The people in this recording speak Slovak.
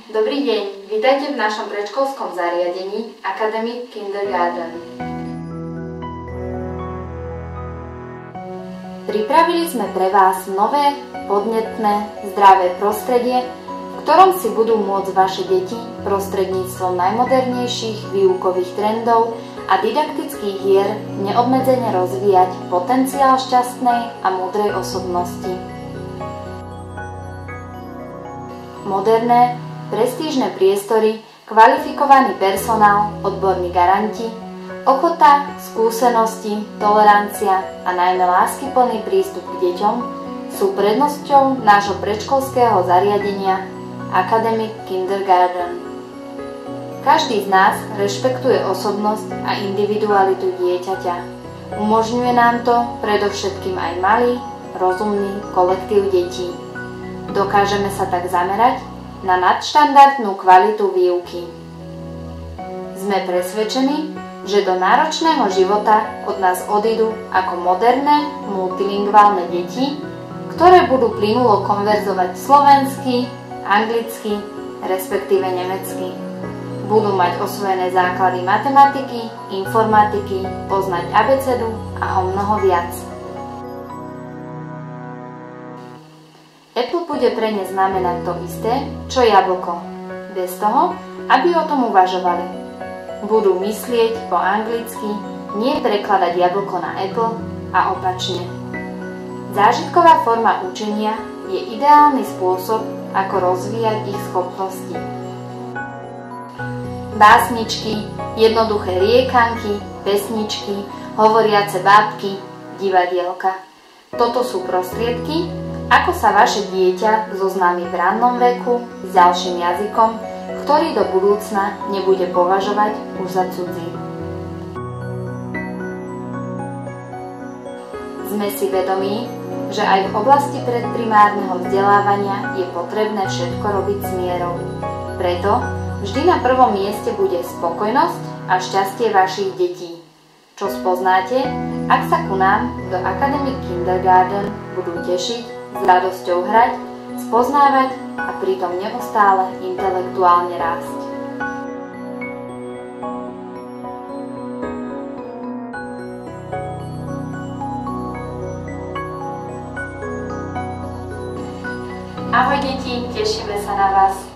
Dobrý deň, vítajte v našom predškolskom zariadení Academic Kindergarten. Pripravili sme pre vás nové, podnetné, zdravé prostredie, v ktorom si budú môcť vaše deti prostredníctvom najmodernejších výukových trendov a didaktických hier neobmedzene rozvíjať potenciál šťastnej a múdrej osobnosti. Moderné, prestížne priestory, kvalifikovaný personál, odborní garanti, ochota, skúsenosti, tolerancia a najmä láskyplný prístup k deťom sú prednosťou nášho predškolského zariadenia Academic Kindergarten. Každý z nás rešpektuje osobnosť a individualitu dieťaťa. Umožňuje nám to predovšetkým aj malý, rozumný kolektív detí. Dokážeme sa tak zamerať na nadštandardnú kvalitu výuky. Sme presvedčení, že do náročného života od nás odídu ako moderné, multilingválne deti, ktoré budú plynulo konverzovať slovensky, anglicky, respektíve nemecky. Budú mať osvojené základy matematiky, informatiky, poznať abecedu a o mnoho viac. Apple bude pre ne znamenať to isté, čo jablko, bez toho, aby o tom uvažovali. Budú myslieť po anglicky, nie prekladať jablko na Apple a opačne. Zážitková forma učenia je ideálny spôsob, ako rozvíjať ich schopnosti. Básničky, jednoduché riekanky, pesničky, hovoriace bábky, divadielka. Toto sú prostriedky, ako sa vaše dieťa zoznámi v rannom veku s ďalším jazykom, ktorý do budúcna nebude považovať už za cudzí. Sme si vedomí, že aj v oblasti predprimárneho vzdelávania je potrebné všetko robiť s mierou. Preto vždy na prvom mieste bude spokojnosť a šťastie vašich detí, čo spoznáte, ak sa ku nám do Academic Kindergarten budú tešiť, s radosťou hrať, spoznávať a pritom neustále intelektuálne rásť. Ahoj deti, tešíme sa na vás.